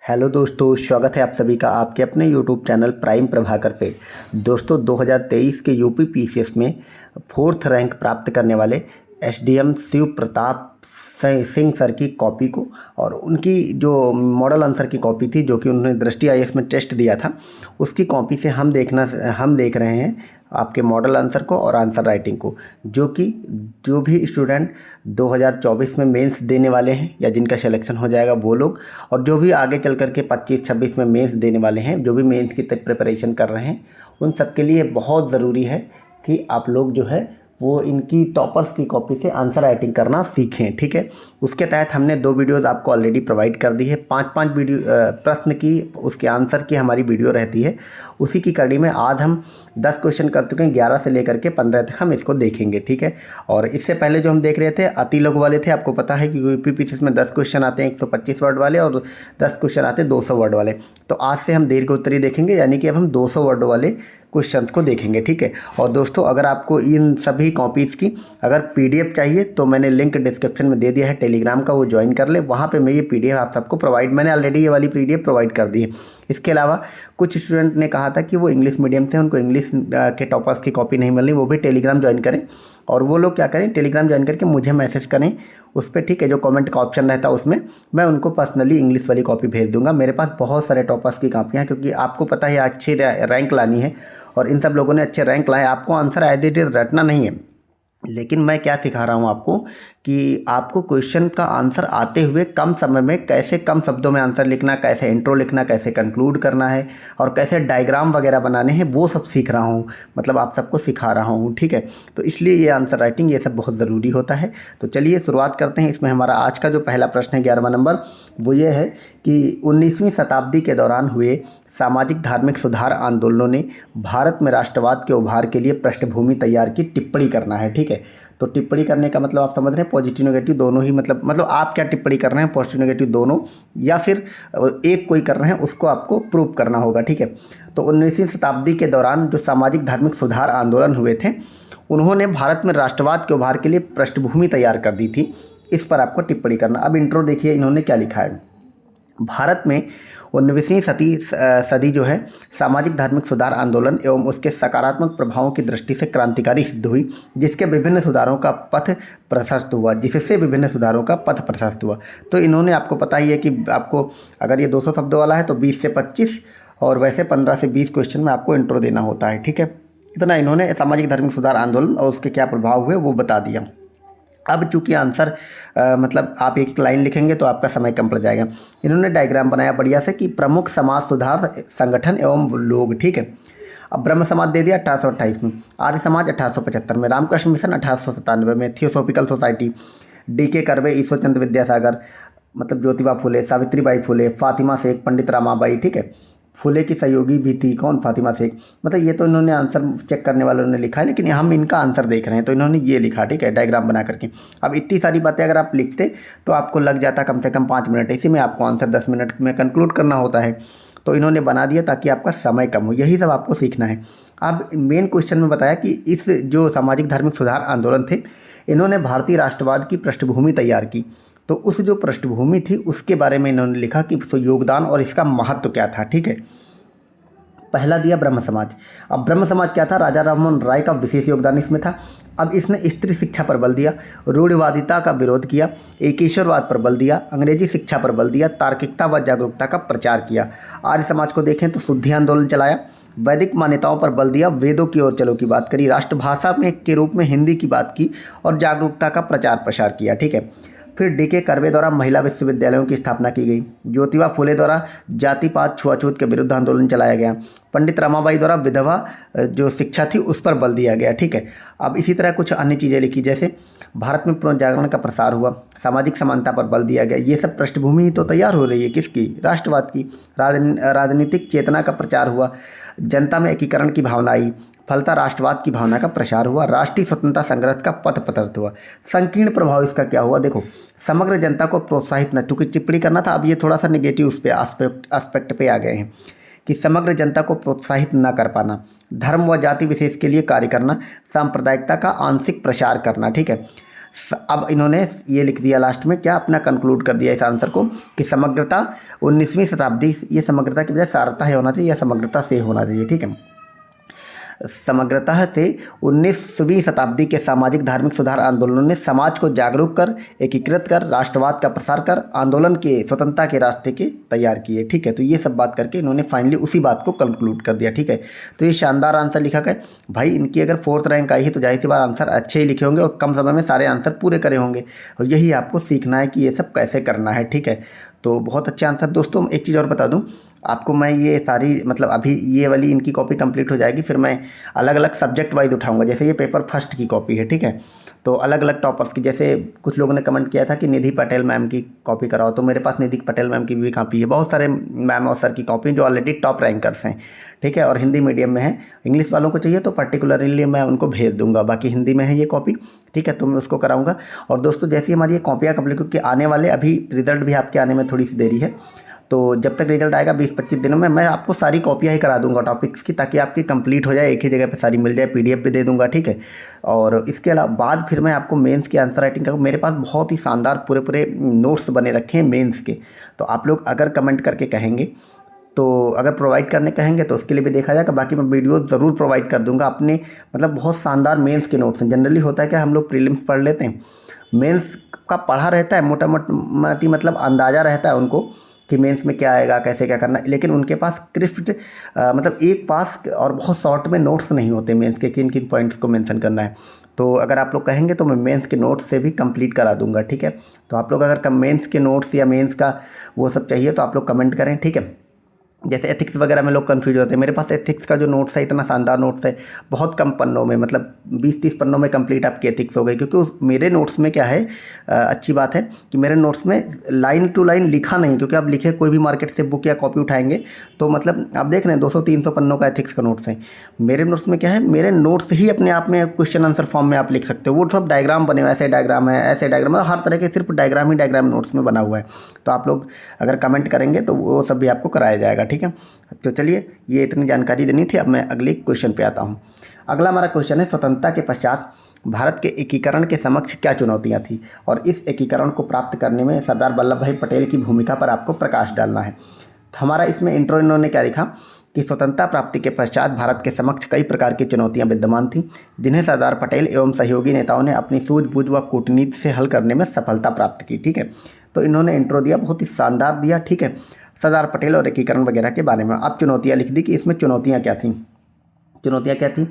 Hello दोस्तों, स्वागत है आप सभी का आपके अपने यूट्यूब चैनल प्राइम प्रभाकर पे। दोस्तों 2023 के यूपी पीसीएस में 4th रैंक प्राप्त करने वाले एसडीएम शिव प्रताप सिंह सर की कॉपी को और उनकी जो मॉडल आंसर की कॉपी थी जो कि उन्होंने दृष्टि आईएएस में टेस्ट दिया था, उसकी कॉपी से हम देख रहे हैं आपके मॉडल आंसर को और आंसर राइटिंग को, जो भी स्टूडेंट 2024 में मेंस देने वाले हैं या जिनका सिलेक्शन हो जाएगा वो लोग, और जो भी आगे चल कर के 25-26 में मेंस देने वाले हैं, जो भी मेंस की प्रिपरेशन कर रहे हैं, उन सब के लिए बहुत ज़रूरी है कि आप लोग जो है वो इनकी टॉपर्स की कॉपी से आंसर राइटिंग करना सीखें। ठीक है, उसके तहत हमने 2 वीडियोज़ आपको ऑलरेडी प्रोवाइड कर दी है। 5-5 वीडियो प्रश्न की उसके आंसर की हमारी वीडियो रहती है। उसी की कड़ी में आज हम 10 क्वेश्चन कर चुके हैं, 11 से लेकर के 15 तक हम इसको देखेंगे। ठीक है, और इससे पहले जो हम देख रहे थे अति लघु वाले थे। आपको पता है कि यूपी पीसीएस में 10 क्वेश्चन आते हैं 125 वर्ड वाले और 10 क्वेश्चन आते हैं 200 वर्ड वाले। तो आज से हम दीर्घ उत्तरी देखेंगे, यानी कि अब हम 200 वर्ड वाले क्वेश्चंस को देखेंगे। ठीक है, और दोस्तों अगर आपको इन सभी कॉपीज़ की अगर पीडीएफ चाहिए तो मैंने लिंक डिस्क्रिप्शन में दे दिया है टेलीग्राम का, वो ज्वाइन कर लें। वहाँ पे मैं ये पीडीएफ आप सबको मैंने ऑलरेडी ये वाली पीडीएफ प्रोवाइड कर दी है। इसके अलावा कुछ स्टूडेंट ने कहा था कि वो इंग्लिश मीडियम से उनको इंग्लिश के टॉपर्स की कॉपी नहीं मिल रही, वो भी टेलीग्राम ज्वाइन करें। और वो लोग क्या करें, टेलीग्राम ज्वाइन करके मुझे मैसेज करें उस पर। ठीक है, जो कमेंट का ऑप्शन रहता है उसमें मैं उनको पर्सनली इंग्लिश वाली कॉपी भेज दूंगा। मेरे पास बहुत सारे टॉपर्स की कॉपियाँ हैं, क्योंकि आपको पता है अच्छी रैंक लानी है और इन सब लोगों ने अच्छे रैंक लाए। आपको आंसर एज इट इज रटना नहीं है, लेकिन मैं क्या सिखा रहा हूँ आपको कि आपको क्वेश्चन का आंसर आते हुए कम समय में कैसे कम शब्दों में आंसर लिखना, कैसे इंट्रो लिखना, कैसे कंक्लूड करना है और कैसे डायग्राम वगैरह बनाने हैं, वो सब सीख रहा हूँ। मतलब आप सबको सिखा रहा हूँ। ठीक है, तो इसलिए ये आंसर राइटिंग ये सब बहुत ज़रूरी होता है। तो चलिए शुरुआत करते हैं। इसमें हमारा आज का जो पहला प्रश्न है 11वां नंबर, वो ये है कि 19वीं शताब्दी के दौरान हुए सामाजिक धार्मिक सुधार आंदोलनों ने भारत में राष्ट्रवाद के उभार के लिए पृष्ठभूमि तैयार की। टिप्पणी करना है। ठीक है, तो टिप्पणी करने का मतलब आप समझ रहे हैं, पॉजिटिव नेगेटिव दोनों ही, मतलब आप क्या टिप्पणी कर रहे हैं, पॉजिटिव नेगेटिव दोनों, या फिर एक कोई कर रहे हैं उसको आपको प्रूव करना होगा। ठीक है, तो 19वीं शताब्दी के दौरान जो सामाजिक धार्मिक सुधार आंदोलन हुए थे, उन्होंने भारत में राष्ट्रवाद के उभार के लिए पृष्ठभूमि तैयार कर दी थी। इस पर आपको टिप्पणी करना। अब इंट्रो देखिए इन्होंने क्या लिखा है। भारत में 19वीं सदी जो है सामाजिक धार्मिक सुधार आंदोलन एवं उसके सकारात्मक प्रभावों की दृष्टि से क्रांतिकारी सिद्ध हुई, जिससे विभिन्न सुधारों का पथ प्रशस्त हुआ। तो इन्होंने, आपको पता ही है कि आपको अगर ये 200 शब्दों वाला है तो 20 से 25 और वैसे 15 से 20 क्वेश्चन में आपको इंट्रो देना होता है। ठीक है, इतना इन्होंने सामाजिक धार्मिक सुधार आंदोलन और उसके क्या प्रभाव हुए वो बता दिया। अब चूंकि आंसर मतलब आप एक लाइन लिखेंगे तो आपका समय कम पड़ जाएगा। इन्होंने डायग्राम बनाया बढ़िया से कि प्रमुख समाज सुधार संगठन एवं लोग। ठीक है, अब ब्रह्म समाज दे दिया 1828 में, आर्य समाज 1875 में, रामकृष्ण मिशन 1897 में, theosophical society, DK curve, Ishwar Chandra Vidyasagar, मतलब ज्योतिबा फुले, सावित्रीबाई फुले, फातिमा शेख, पंडित रामाबाई। ठीक है, फुले की सहयोगी भी थी कौन, फातिमा शेख। मतलब ये तो इन्होंने आंसर चेक करने वालों ने लिखा है, लेकिन हम इनका आंसर देख रहे हैं तो इन्होंने ये लिखा। ठीक है, डायग्राम बना करके। अब इतनी सारी बातें अगर आप लिखते तो आपको लग जाता कम से कम 5 मिनट। इसी में आपको आंसर 10 मिनट में कंक्लूड करना होता है, तो इन्होंने बना दिया ताकि आपका समय कम हो। यही सब आपको सीखना है। अब मेन क्वेश्चन में बताया कि इस जो सामाजिक धार्मिक सुधार आंदोलन थे, इन्होंने भारतीय राष्ट्रवाद की पृष्ठभूमि तैयार की। तो उस जो पृष्ठभूमि थी उसके बारे में इन्होंने लिखा कि योगदान और इसका महत्व क्या था। ठीक है, पहला दिया ब्रह्म समाज। अब ब्रह्म समाज क्या था, राजा राममोहन राय का विशेष योगदान इसमें था। अब इसने स्त्री शिक्षा पर बल दिया, रूढ़िवादिता का विरोध किया, एकेश्वरवाद पर बल दिया, अंग्रेजी शिक्षा पर बल दिया, तार्किकता व जागरूकता का प्रचार किया। आर्य समाज को देखें तो शुद्धि आंदोलन चलाया, वैदिक मान्यताओं पर बल दिया, वेदों की ओर चलो की बात करी, राष्ट्रभाषा में के रूप में हिंदी की बात की और जागरूकता का प्रचार प्रसार किया। ठीक है, फिर डीके कर्वे द्वारा महिला विश्वविद्यालयों की स्थापना की गई, ज्योतिबा फुले द्वारा जाति पात छुआछूत के विरुद्ध आंदोलन चलाया गया, पंडित रामाबाई द्वारा विधवा जो शिक्षा थी उस पर बल दिया गया। ठीक है, अब इसी तरह कुछ अन्य चीज़ें लिखी, जैसे भारत में पुनर्जागरण का प्रसार हुआ, सामाजिक समानता पर बल दिया गया। ये सब पृष्ठभूमि ही तो तैयार हो रही है किसकी, राष्ट्रवाद की। राजनीतिक चेतना का प्रचार हुआ, जनता में एकीकरण की भावना आई, फलता राष्ट्रवाद की भावना का प्रसार हुआ, राष्ट्रीय स्वतंत्रता संघर्ष का पथ प्रशस्त हुआ। संकीर्ण प्रभाव इसका क्या हुआ, देखो, समग्र जनता को प्रोत्साहित न, चूंकि टिप्पणी करना था, अब ये थोड़ा सा नेगेटिव उस पे एस्पेक्ट पे आ गए हैं कि समग्र जनता को प्रोत्साहित न कर पाना, धर्म व जाति विशेष के लिए कार्य करना, सांप्रदायिकता का आंशिक प्रसार करना। ठीक है, अब इन्होंने ये लिख दिया लास्ट में क्या, अपना कंक्लूड कर दिया इस आंसर को कि समग्रता 19वीं शताब्दी, ये समग्रता की बजाय सारता है होना चाहिए या समग्रता से होना चाहिए, ठीक है। समग्रतः से 19वीं शताब्दी के सामाजिक धार्मिक सुधार आंदोलनों ने समाज को जागरूक कर, एकीकृत कर, राष्ट्रवाद का प्रसार कर आंदोलन के स्वतंत्रता के रास्ते के तैयार किए, ठीक है। तो ये सब बात करके इन्होंने फाइनली उसी बात को कंक्लूड कर दिया, ठीक है। तो ये शानदार आंसर लिखा गया भाई। इनकी अगर 4th रैंक आई है तो जाहिर सी बात आंसर अच्छे ही लिखे होंगे और कम समय में सारे आंसर पूरे करे होंगे, और यही आपको सीखना है कि ये सब कैसे करना है, ठीक है। तो बहुत अच्छे आंसर। दोस्तों एक चीज़ और बता दूं आपको, मैं ये सारी मतलब अभी ये वाली इनकी कॉपी कंप्लीट हो जाएगी, फिर मैं अलग अलग सब्जेक्ट वाइज उठाऊंगा। जैसे ये पेपर फर्स्ट की कॉपी है, ठीक है, तो अलग अलग टॉपर्स की, जैसे कुछ लोगों ने कमेंट किया था कि निधि पटेल मैम की कॉपी कराओ, तो मेरे पास निधि पटेल मैम की भी कॉपी है। बहुत सारे मैम और सर की कॉपी जो ऑलरेडी टॉप रैंकर्स हैं, ठीक है, और हिंदी मीडियम में है। इंग्लिश वालों को चाहिए तो पर्टिकुलरली मैं उनको भेज दूंगा, बाकी हिंदी में है ये कॉपी, ठीक है, तो मैं उसको कराऊंगा। और दोस्तों जैसे हमारी ये कॉपियाँ कंप्लीट, क्योंकि आने वाले अभी रिजल्ट भी आपके आने में थोड़ी सी देरी है, तो जब तक रिजल्ट आएगा 20-25 दिनों में मैं आपको सारी कॉपियाँ ही करा दूंगा टॉपिक्स की, ताकि आपकी कंप्लीट हो जाए, एक ही जगह पे सारी मिल जाए, पीडीएफ भी दे दूंगा, ठीक है। और इसके अलावा बाद फिर मैं आपको मेंस की आंसर राइटिंग का, मेरे पास बहुत ही शानदार पूरे पूरे नोट्स बने रखे हैं मेंस के, तो आप लोग अगर कमेंट करके कहेंगे तो अगर प्रोवाइड करने कहेंगे तो उसके लिए भी देखा जाएगा, बाकी मैं वीडियो ज़रूर प्रोवाइड कर दूंगा अपने। मतलब बहुत शानदार मेंस के नोट्स हैं। जनरली होता है कि हम लोग प्रीलिम्स पढ़ लेते हैं, मेंस का पढ़ा रहता है मोटा मोटी, मतलब अंदाज़ा रहता है उनको कि मेंस में क्या आएगा, कैसे क्या करना है, लेकिन उनके पास क्रिस्प मतलब एक पास और बहुत शॉर्ट में नोट्स नहीं होते मेंस के, किन किन पॉइंट्स को मेंशन करना है। तो अगर आप लोग कहेंगे तो मैं मेंस के नोट्स से भी कंप्लीट करा दूंगा, ठीक है। तो आप लोग अगर मेंस के नोट्स या मेंस का वो सब चाहिए तो आप लोग कमेंट करें, ठीक है। जैसे एथिक्स वगैरह में लोग कंफ्यूज होते हैं, मेरे पास एथिक्स का जो नोट्स है इतना शानदार नोट्स है, बहुत कम पन्नों में, मतलब 20-30 पन्नों में कंप्लीट आपकी एथिक्स हो गई। क्योंकि उस मेरे नोट्स में क्या है, अच्छी बात है कि मेरे नोट्स में लाइन टू लाइन लिखा नहीं, क्योंकि आप लिखे कोई भी मार्केट से बुक या कॉपी उठाएंगे तो मतलब आप देख रहे हैं 200-300 पन्नों का एथिक्स का नोट्स है। मेरे नोट्स में क्या है, मेरे नोट्स ही अपने आप में क्वेश्चन आंसर फॉर्म में आप लिख सकते हो, वो सब डायग्राम बने हुए, ऐसे डायग्राम है, ऐसे डायग्राम, मतलब हर तरह के सिर्फ डायग्राम ही डायग्राम नोट्स में बना हुआ है। तो आप लोग अगर कमेंट करेंगे तो वो सब भी आपको कराया जाएगा, ठीक है। तो चलिए ये इतनी जानकारी देनी थी, अब मैं अगले क्वेश्चन पे आता हूँ। अगला हमारा क्वेश्चन है, स्वतंत्रता के पश्चात भारत के एकीकरण के समक्ष क्या चुनौतियाँ थी, और इस एकीकरण को प्राप्त करने में सरदार वल्लभ भाई पटेल की भूमिका पर आपको प्रकाश डालना है। तो हमारा इसमें इंट्रो इन्होंने क्या लिखा कि स्वतंत्रता प्राप्ति के पश्चात भारत के समक्ष कई प्रकार की चुनौतियां विद्यमान थीं, जिन्हें सरदार पटेल एवं सहयोगी नेताओं ने अपनी सूझबूझ व कूटनीति से हल करने में सफलता प्राप्त की, ठीक है। तो इन्होंने इंट्रो दिया, बहुत ही शानदार दिया, ठीक है, सरदार पटेल और एकीकरण वगैरह के बारे में। अब चुनौतियाँ लिख दी कि इसमें चुनौतियाँ क्या थीं। चुनौतियाँ क्या थीं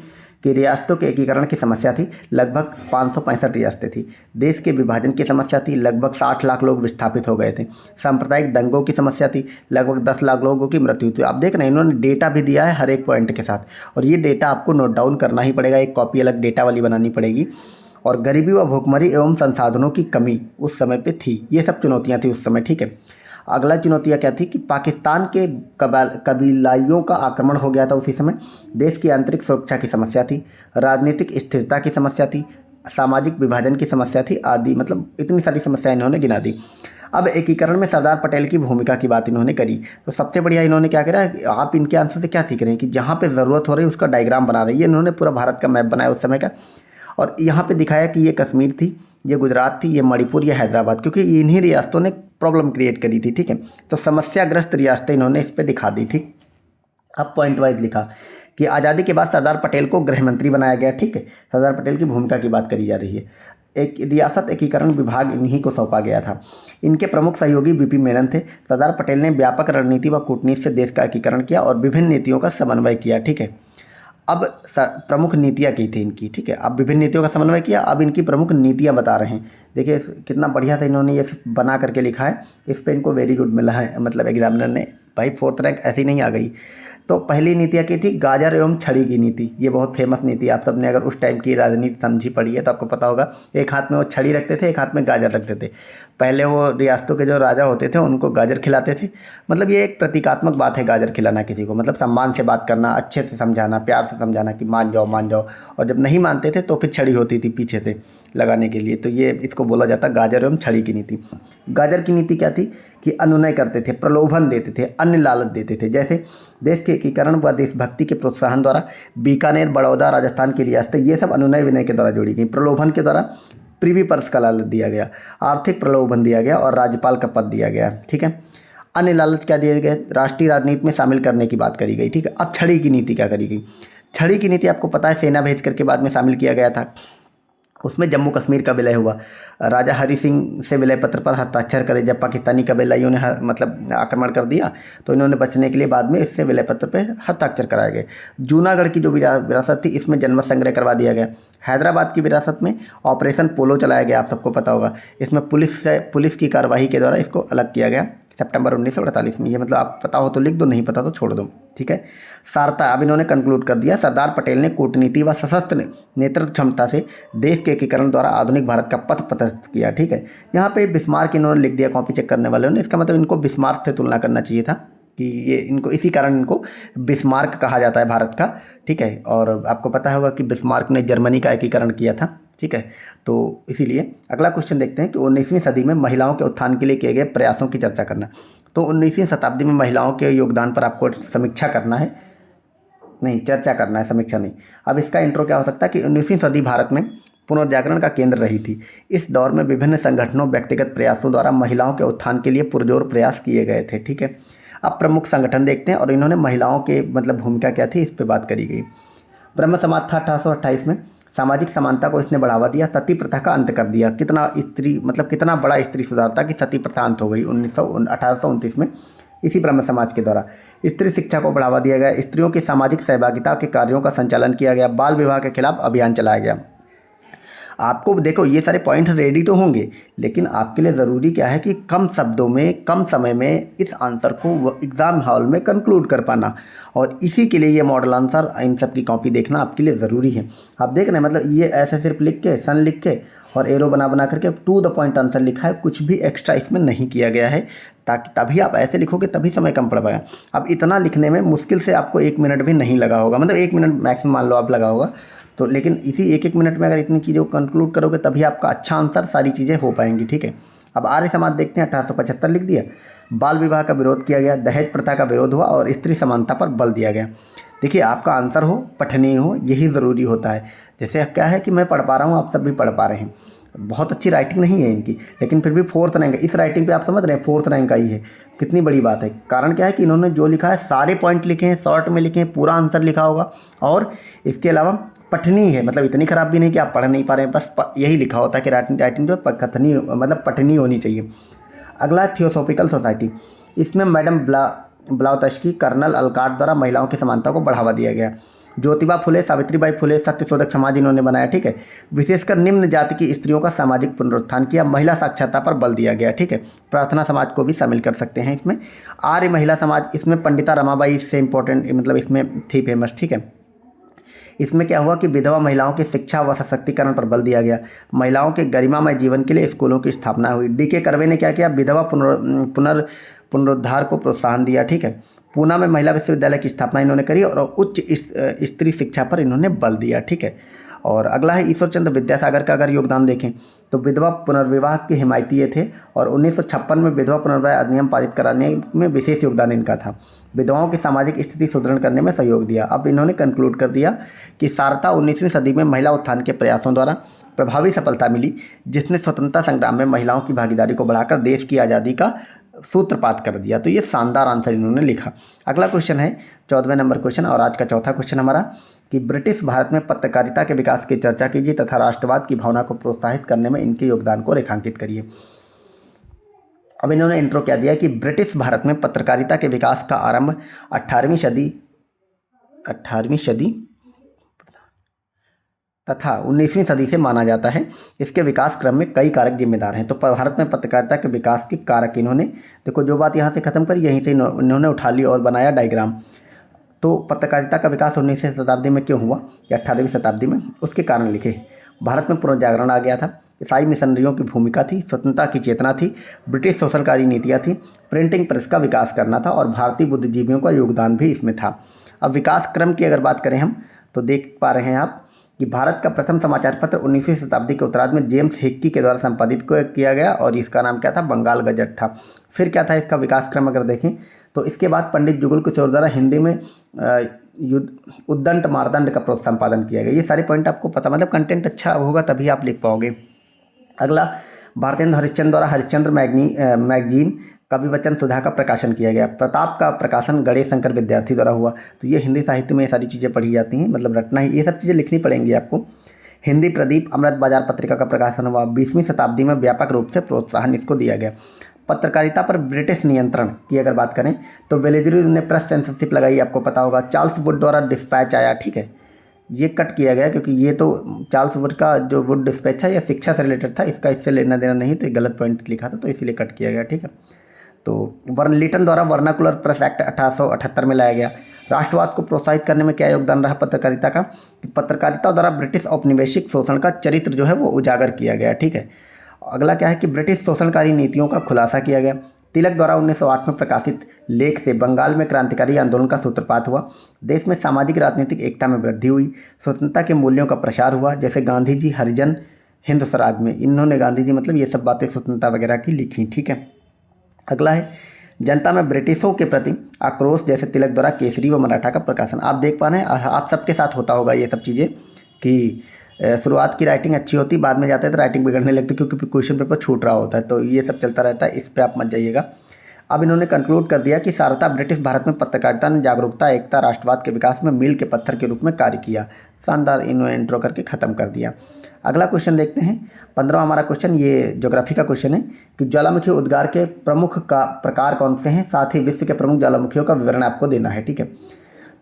कि रियासतों के एकीकरण की समस्या थी, लगभग 565 रियासतें थी। देश के विभाजन की समस्या थी, लगभग 60 लाख लोग विस्थापित हो गए थे। सांप्रदायिक दंगों की समस्या थी, लगभग 10 लाख लोगों की मृत्यु थी। आप देख रहे हैं इन्होंने डेटा भी दिया है हर एक पॉइंट के साथ, और ये डेटा आपको नोट डाउन करना ही पड़ेगा, एक कॉपी अलग डेटा वाली बनानी पड़ेगी। और गरीबी व भूखमरी एवं संसाधनों की कमी उस समय पर थी, ये सब चुनौतियाँ थी उस समय, ठीक है। अगला चुनौतियाँ क्या थी कि पाकिस्तान के कबीलाइयों का आक्रमण हो गया था उसी समय, देश की आंतरिक सुरक्षा की समस्या थी, राजनीतिक स्थिरता की समस्या थी, सामाजिक विभाजन की समस्या थी आदि, मतलब इतनी सारी समस्याएं इन्होंने गिना दी। अब एकीकरण में सरदार पटेल की भूमिका की बात इन्होंने करी, तो सबसे बढ़िया इन्होंने क्या करा, आप इनके आंसर से क्या सीख रहे हैं कि जहाँ पे ज़रूरत हो रही है उसका डायग्राम बना रही है। इन्होंने पूरा भारत का मैप बनाया उस समय का, और यहाँ पे दिखाया कि ये कश्मीर थी, ये गुजरात थी, ये मणिपुर, ये हैदराबाद, क्योंकि इन्हीं रियासतों ने प्रॉब्लम क्रिएट करी थी, ठीक है। तो समस्याग्रस्त रियासतें इन्होंने इस पर दिखा दी, ठीक। अब पॉइंट वाइज लिखा कि आज़ादी के बाद सरदार पटेल को गृह मंत्री बनाया गया, ठीक है। सरदार पटेल की भूमिका की बात करी जा रही है। एक रियासत एकीकरण विभाग इन्हीं को सौंपा गया था। इनके प्रमुख सहयोगी बीपी मेनन थे। सरदार पटेल ने व्यापक रणनीति व कूटनीति से देश का एकीकरण किया और विभिन्न नीतियों का समन्वय किया, ठीक है। अब प्रमुख नीतियाँ की थी इनकी, ठीक है। अब विभिन्न नीतियों का समन्वय किया, अब इनकी प्रमुख नीतियाँ बता रहे हैं। देखिए कितना बढ़िया से इन्होंने ये बना करके लिखा है, इस पर इनको वेरी गुड मिला है, मतलब एग्जामिनर ने, भाई 4th रैंक ऐसी नहीं आ गई। तो पहली नीतियाँ की थी गाजर एवं छड़ी की नीति, ये बहुत फेमस नीति, आप सबने अगर उस टाइम की राजनीति समझी पड़ी है तो आपको पता होगा। एक हाथ में वो छड़ी रखते थे, एक हाथ में गाजर रखते थे। पहले वो रियासतों के जो राजा होते थे उनको गाजर खिलाते थे, मतलब ये एक प्रतीकात्मक बात है गाजर खिलाना किसी को, मतलब सम्मान से बात करना, अच्छे से समझाना, प्यार से समझाना कि मान जाओ मान जाओ। और जब नहीं मानते थे तो फिर छड़ी होती थी पीछे से लगाने के लिए, तो ये इसको बोला जाता गाजर एवं छड़ी की नीति। गाजर की नीति क्या थी कि अनुनय करते थे, प्रलोभन देते थे, अन्य लालच देते थे। जैसे देश के एकीकरण व देशभक्ति के प्रोत्साहन द्वारा बीकानेर, बड़ौदा, राजस्थान की रियासतें, ये सब अनुनय विनय के द्वारा जोड़ी गई, प्रलोभन के द्वारा प्रिवी पर्स का लालच दिया गया, आर्थिक प्रलोभन दिया गया और राज्यपाल का पद दिया गया। ठीक है, अन्य लालच क्या दिए गए, राष्ट्रीय राजनीति में शामिल करने की बात करी गई। ठीक है, अब छड़ी की नीति क्या करी गई। छड़ी की नीति आपको पता है सेना भेज करके बाद में शामिल किया गया था। उसमें जम्मू कश्मीर का विलय हुआ, राजा हरि सिंह से विलय पत्र पर हस्ताक्षर करे। जब पाकिस्तानी कबीलाइयों ने मतलब आक्रमण कर दिया तो इन्होंने बचने के लिए बाद में इससे विलय पत्र पर हस्ताक्षर कराए गए। जूनागढ़ की जो विरासत थी इसमें जनमत संग्रह करवा दिया गया। हैदराबाद की विरासत में ऑपरेशन पोलो चलाया गया, आप सबको पता होगा। इसमें पुलिस की कार्रवाई के द्वारा इसको अलग किया गया सितंबर 1948 में। ये मतलब आप पता हो तो लिख दो, नहीं पता तो छोड़ दो। ठीक है, सारता अब इन्होंने कंक्लूड कर दिया। सरदार पटेल ने कूटनीति व सशस्त्र नेतृत्व क्षमता से देश के एकीकरण द्वारा आधुनिक भारत का पथ प्रशस्त किया। ठीक है, यहाँ पे बिस्मार्क इन्होंने लिख दिया कॉपी चेक करने वालों ने। इसका मतलब इनको बिस्मार्क से तुलना करना चाहिए था कि ये इनको इसी कारण इनको बिस्मार्क कहा जाता है भारत का। ठीक है, और आपको पता होगा कि बिस्मार्क ने जर्मनी का एकीकरण किया था। ठीक है, तो इसीलिए अगला क्वेश्चन देखते हैं कि 19वीं सदी में महिलाओं के उत्थान के लिए किए गए प्रयासों की चर्चा करना। तो 19वीं शताब्दी में महिलाओं के योगदान पर आपको समीक्षा करना है, नहीं चर्चा करना है, समीक्षा नहीं। अब इसका इंट्रो क्या हो सकता है कि 19वीं सदी भारत में पुनर्जागरण का केंद्र रही थी। इस दौर में विभिन्न संगठनों व्यक्तिगत प्रयासों द्वारा महिलाओं के उत्थान के लिए पुरजोर प्रयास किए गए थे। ठीक है, अब प्रमुख संगठन देखते हैं और इन्होंने महिलाओं के मतलब भूमिका क्या थी इस पर बात करी गई। ब्रह्म समाज था 1828 में, सामाजिक समानता को इसने बढ़ावा दिया, सती प्रथा का अंत कर दिया। कितना बड़ा स्त्री सुधार था कि सती प्रथा अंत हो गई 1829 में इसी ब्रह्म समाज के द्वारा। स्त्री शिक्षा को बढ़ावा दिया गया, स्त्रियों की सामाजिक सहभागिता के कार्यों का संचालन किया गया, बाल विवाह के खिलाफ अभियान चलाया गया। आपको देखो ये सारे पॉइंट रेडी तो होंगे, लेकिन आपके लिए ज़रूरी क्या है कि कम शब्दों में कम समय में इस आंसर को एग्ज़ाम हॉल में कंक्लूड कर पाना, और इसी के लिए ये मॉडल आंसर इन सब की कॉपी देखना आपके लिए ज़रूरी है। आप देख रहे हैं मतलब ये ऐसे सिर्फ लिख के सन लिख के और एरो बना करके टू द पॉइंट आंसर लिखा है, कुछ भी एक्स्ट्रा इसमें नहीं किया गया है, ताकि तभी आप ऐसे लिखोगे तभी समय कम पड़ पाएगा। अब इतना लिखने में मुश्किल से आपको 1 मिनट भी नहीं लगा होगा, मतलब 1 मिनट मैक्सिमम मान लो आप लगा होगा, तो लेकिन इसी 1-1 मिनट में अगर इतनी चीज़ों को कंक्लूड करोगे तभी आपका अच्छा आंसर सारी चीज़ें हो पाएंगी। ठीक है, अब आर्य समाज देखते हैं। 1875 लिख दिया। बाल विवाह का विरोध किया गया, दहेज प्रथा का विरोध हुआ और स्त्री समानता पर बल दिया गया। देखिए आपका आंसर हो पठनीय हो, यही ज़रूरी होता है। जैसे क्या है कि मैं पढ़ पा रहा हूँ, आप सब भी पढ़ पा रहे हैं, बहुत अच्छी राइटिंग नहीं है इनकी, लेकिन फिर भी 4th रैंक इस राइटिंग पे आप समझ रहे हैं 4th रैंक आई है, कितनी बड़ी बात है। कारण क्या है कि इन्होंने जो लिखा है सारे पॉइंट लिखे हैं, शॉर्ट में लिखे हैं, पूरा आंसर लिखा होगा, और इसके अलावा पठनीय है, मतलब इतनी ख़राब भी नहीं कि आप पढ़ नहीं पा रहे हैं, बस यही लिखा होता है कि राइटिंग जो कथनीय मतलब पठनीय होनी चाहिए। अगला थियोसॉफिकल सोसाइटी, इसमें मैडम ब्लाउतस्की कर्नल अलकाट द्वारा महिलाओं की समानता को बढ़ावा दिया गया। ज्योतिबा फुले, सावित्रीबाई फुले सत्यशोधक समाज इन्होंने बनाया। ठीक है, विशेषकर निम्न जाति की स्त्रियों का सामाजिक पुनरुत्थान किया, महिला साक्षरता पर बल दिया गया। ठीक है, प्रार्थना समाज को भी शामिल कर सकते हैं इसमें। आर्य महिला समाज, इसमें पंडिता रमाबाई इससे इंपॉर्टेंट मतलब इसमें थी फेमस। ठीक है, इसमें क्या हुआ कि विधवा महिलाओं की शिक्षा व सशक्तिकरण पर बल दिया गया, महिलाओं के गरिमामय जीवन के लिए स्कूलों की स्थापना हुई। डी.के. कर्वे ने क्या किया, विधवा पुनरुद्धार को प्रोत्साहन दिया। ठीक है, पूना में महिला विश्वविद्यालय की स्थापना इन्होंने करी और उच्च स्त्री शिक्षा पर इन्होंने बल दिया। ठीक है, और अगला है ईश्वर चंद्र विद्यासागर का अगर योगदान देखें तो विधवा पुनर्विवाह के हिमायती ये थे और 1956 में विधवा पुनर्विवाह अधिनियम पारित कराने में विशेष योगदान इनका था। विधवाओं की सामाजिक स्थिति सुदृढ़ करने में सहयोग दिया। अब इन्होंने कंक्लूड कर दिया कि सारता 19वीं सदी में महिला उत्थान के प्रयासों द्वारा प्रभावी सफलता मिली, जिसने स्वतंत्रता संग्राम में महिलाओं की भागीदारी को बढ़ाकर देश की आज़ादी का सूत्रपात कर दिया। तो ये शानदार आंसर इन्होंने लिखा। अगला क्वेश्चन है 14वें नंबर क्वेश्चन और आज का चौथा क्वेश्चन हमारा कि ब्रिटिश भारत में पत्रकारिता के विकास की चर्चा कीजिए तथा राष्ट्रवाद की भावना को प्रोत्साहित करने में इनके योगदान को रेखांकित करिए। अब इन्होंने इंट्रो क्या दिया कि ब्रिटिश भारत में पत्रकारिता के विकास का आरंभ 18वीं सदी तथा 19वीं सदी से माना जाता है। इसके विकास क्रम में कई कारक जिम्मेदार हैं। तो भारत में पत्रकारिता के विकास के कारक इन्होंने देखो, जो बात यहाँ से ख़त्म करी यहीं से इन्होंने उठा ली और बनाया डायग्राम। तो पत्रकारिता का विकास 19वीं शताब्दी में क्यों हुआ या 18वीं शताब्दी में, उसके कारण लिखे। भारत में पुनर्जागरण आ गया था, ईसाई मिशनरियों की भूमिका थी, स्वतंत्रता की चेतना थी, ब्रिटिश शोषणकारी नीतियाँ थी, प्रिंटिंग प्रेस का विकास करना था और भारतीय बुद्धिजीवियों का योगदान भी इसमें था। अब विकास क्रम की अगर बात करें हम तो देख पा रहे हैं आप कि भारत का प्रथम समाचार पत्र 19वीं शताब्दी के उत्तरार्ध में जेम्स हिक्की के द्वारा संपादित किया गया और इसका नाम क्या था, बंगाल गजट था। फिर क्या था इसका विकास क्रम अगर देखें तो इसके बाद पंडित जुगल किशोर द्वारा हिंदी में उद्दंड मार्तंड का संपादन किया गया। ये सारे पॉइंट आपको पता, मतलब कंटेंट अच्छा होगा तभी आप लिख पाओगे। अगला, भारतेंद्र हरिश्चंद्र द्वारा हरिश्चंद्र मैगजीन कवि वचन सुधा का प्रकाशन किया गया। प्रताप का प्रकाशन गणेश शंकर विद्यार्थी द्वारा हुआ। तो ये हिंदी साहित्य में ये सारी चीज़ें पढ़ी जाती हैं, मतलब रटना ही, ये सब चीज़ें लिखनी पड़ेंगी आपको। हिंदी प्रदीप अमृत बाजार पत्रिका का प्रकाशन हुआ। 20वीं शताब्दी में व्यापक रूप से प्रोत्साहन इसको दिया गया। पत्रकारिता पर ब्रिटिश नियंत्रण की अगर बात करें तो वेलेजरी ने प्रेस सेंसरशिप लगाई, आपको पता होगा। चार्ल्स वुड द्वारा डिस्पैच आया, ठीक है, ये कट किया गया क्योंकि ये तो चार्ल्स वुड का जो वुड डिस्पैच है ये शिक्षा से रिलेटेड था, इसका इससे लेना देना नहीं, तो ये गलत पॉइंट लिखा था तो इसीलिए कट किया गया, ठीक है। तो लिटन द्वारा वर्नाकुलर प्रेस एक्ट 1878 में लाया गया। राष्ट्रवाद को प्रोत्साहित करने में क्या योगदान रहा पत्रकारिता का? पत्रकारिता द्वारा ब्रिटिश औपनिवेशिक शोषण का चरित्र जो है वो उजागर किया गया, ठीक है। अगला क्या है कि ब्रिटिश शोषणकारी नीतियों का खुलासा किया गया। तिलक द्वारा 1908 में प्रकाशित लेख से बंगाल में क्रांतिकारी आंदोलन का सूत्रपात हुआ। देश में सामाजिक राजनीतिक एकता में वृद्धि हुई। स्वतंत्रता के मूल्यों का प्रसार हुआ, जैसे गांधी जी हरिजन हिंद स्वराज में, इन्होंने गांधी जी मतलब ये सब बातें स्वतंत्रता वगैरह की लिखी, ठीक है। अगला है जनता में ब्रिटिशों के प्रति आक्रोश, जैसे तिलक द्वारा केसरी व मराठा का प्रकाशन। आप देख पा रहे हैं, आप सबके साथ होता होगा ये सब चीज़ें कि शुरुआत की राइटिंग अच्छी होती, बाद में जाते हैं तो राइटिंग बिगड़ने लगती क्योंकि क्वेश्चन पेपर छूट रहा होता है, तो ये सब चलता रहता है, इस पर आप मत जाइएगा। अब इन्होंने कंक्लूड कर दिया कि सारता ब्रिटिश भारत में पत्रकारिता ने जागरूकता, एकता, राष्ट्रवाद के विकास में मील के पत्थर के रूप में कार्य किया। शानदार, इन्होंने इंट्रो करके ख़त्म कर दिया। अगला क्वेश्चन देखते हैं, 15वां हमारा क्वेश्चन, ये ज्योग्राफी का क्वेश्चन है कि ज्वालामुखी उद्गार के प्रमुख का प्रकार कौन से हैं, साथ ही विश्व के प्रमुख ज्वालामुखियों का विवरण आपको देना है, ठीक है।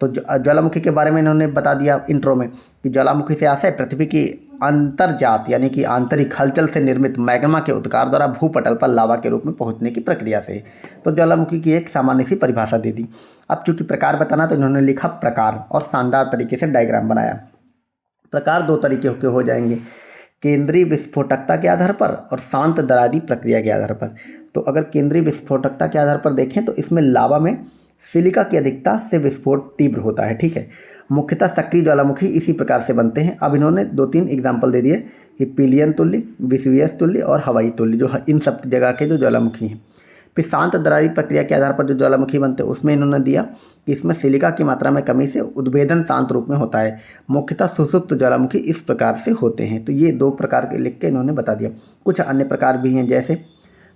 तो ज्वालामुखी के बारे में इन्होंने बता दिया इंट्रो में कि ज्वालामुखी से आशय पृथ्वी की अंतर्जात यानी कि आंतरिक हलचल से निर्मित मैग्मा के उद्गार द्वारा भूपटल पर लावा के रूप में पहुंचने की प्रक्रिया से। तो ज्वालामुखी की एक सामान्य सी परिभाषा दे दी। अब चूंकि प्रकार बताना तो इन्होंने लिखा प्रकार और शानदार तरीके से डायग्राम बनाया। प्रकार दो तरीके के हो जाएंगे, केंद्रीय विस्फोटकता के आधार पर और शांत दरारी प्रक्रिया के आधार पर। तो अगर केंद्रीय विस्फोटकता के आधार पर देखें तो इसमें लावा में सिलिका की अधिकता से विस्फोट तीव्र होता है, ठीक है। मुख्यतः सक्रिय ज्वालामुखी इसी प्रकार से बनते हैं। अब इन्होंने 2-3 एग्जाम्पल दे दिए कि पिलियन तुल्य, विसुवियस तुल्य और हवाई तुल्य, जो इन सब जगह के जो ज्वालामुखी हैं। फिर शांत दरारी प्रक्रिया के आधार पर जो ज्वालामुखी बनते हैं उसमें इन्होंने दिया कि इसमें सिलिका की मात्रा में कमी से उद्भेदन शांत रूप में होता है। मुख्यतः सुषुप्त ज्वालामुखी इस प्रकार से होते हैं। तो ये 2 प्रकार के लिख के इन्होंने बता दिया। कुछ अन्य प्रकार भी हैं, जैसे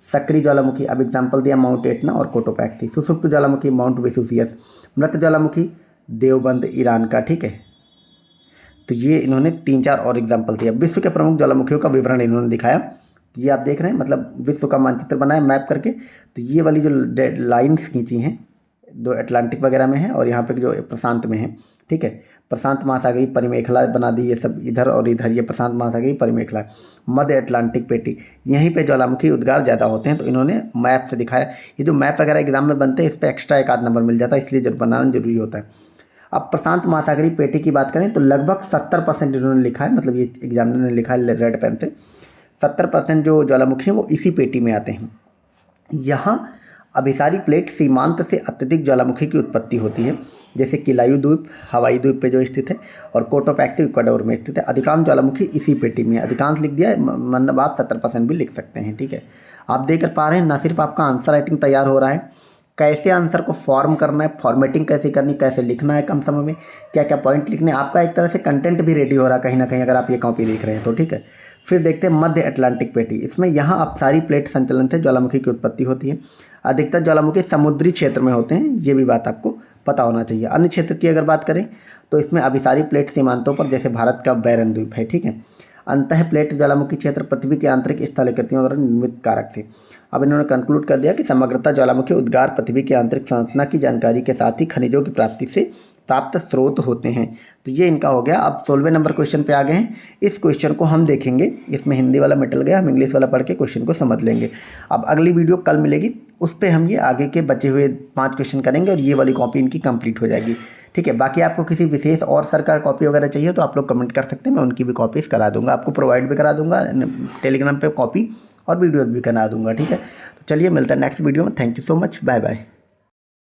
सक्रिय ज्वालामुखी, अब एग्जाम्पल दिया माउंट एटना और कोटोपैक्सी। सुषुप्त ज्वालामुखी माउंट वेसुवियस। मृत ज्वालामुखी देवबंद ईरान का, ठीक है। तो ये इन्होंने 3-4 और एग्जाम्पल दिया। विश्व के प्रमुख ज्वालामुखियों का विवरण इन्होंने दिखाया। ये आप देख रहे हैं, मतलब विश्व का मानचित्र बनाया मैप करके। तो ये वाली जो लाइन्स खींची हैं 2 अटलांटिक वगैरह में है और यहाँ पे जो प्रशांत में है, ठीक है। प्रशांत महासागरीय परिमेखला बना दी, ये सब इधर और इधर, ये प्रशांत महासागरीय परिमेखला, मध्य अटलांटिक पेटी, यहीं पे ज्वालामुखी उद्गार ज़्यादा होते हैं। तो इन्होंने मैप से दिखाया। ये जो मैप वगैरह एग्जाम में बनते हैं इस पर एक्स्ट्रा 1-8 नंबर मिल जाता है, इसलिए जब बनाना जरूरी होता है। अब प्रशांत महासागरीय पेटी की बात करें तो लगभग 70% इन्होंने लिखा है, मतलब ये एग्जामिनर ने लिखा है रेड पेन से, 70% जो ज्वालामुखी हैं वो इसी पेटी में आते हैं। यहाँ अभिसारी प्लेट सीमांत से अत्यधिक ज्वालामुखी की उत्पत्ति होती है, जैसे किलायू द्वीप हवाई द्वीप पे जो स्थित है और कोटोपैक्सी इक्वाडोर में स्थित है। अधिकांश ज्वालामुखी इसी पेटी में है। अधिकांश लिख दिया है, मतलब आप 70% भी लिख सकते हैं, ठीक है। आप देख कर पा रहे हैं, ना सिर्फ आपका आंसर राइटिंग तैयार हो रहा है, कैसे आंसर को फॉर्म करना है, फॉर्मेटिंग कैसे करनी, कैसे लिखना है कम समय में, क्या क्या पॉइंट लिखने, आपका एक तरह से कंटेंट भी रेडी हो रहा है कहीं ना कहीं, अगर आप ये कॉपी देख रहे हैं तो, ठीक है। फिर देखते हैं मध्य अटलांटिक पेटी। इसमें यहाँ अपसारी प्लेट संचलन से ज्वालामुखी की उत्पत्ति होती है। अधिकतर ज्वालामुखी समुद्री क्षेत्र में होते हैं, ये भी बात आपको पता होना चाहिए। अन्य क्षेत्र की अगर बात करें तो इसमें अभिसारी प्लेट सीमांतों पर, जैसे भारत का बैरन द्वीप है, ठीक है। अंतः प्लेट ज्वालामुखी क्षेत्र पृथ्वी के आंतरिक स्थलाकृतियों द्वारा निर्मित कारक थे। अब इन्होंने कंक्लूड कर दिया कि समग्रता ज्वालामुखी उद्गार पृथ्वी की आंतरिक संरचना की जानकारी के साथ ही खनिजों की प्राप्ति से प्राप्त स्रोत होते हैं। तो ये इनका हो गया। अब 16वें नंबर क्वेश्चन पे आ गए हैं। इस क्वेश्चन को हम देखेंगे, इसमें हिंदी वाला मिटल गया, हम इंग्लिश वाला पढ़ के क्वेश्चन को समझ लेंगे। अब अगली वीडियो कल मिलेगी, उस पर हम ये आगे के बचे हुए 5 क्वेश्चन करेंगे और ये वाली कॉपी इनकी कंप्लीट हो जाएगी, ठीक है। बाकी आपको किसी विशेष और सरकार कॉपी वगैरह चाहिए तो आप लोग कमेंट कर सकते हैं, मैं उनकी भी कॉपीज़ करा दूंगा, आपको प्रोवाइड भी करा दूंगा टेलीग्राम पे कॉपी और वीडियोज़ भी करा दूंगा, ठीक है। तो चलिए मिलता है नेक्स्ट वीडियो में। Thank you so much, bye bye.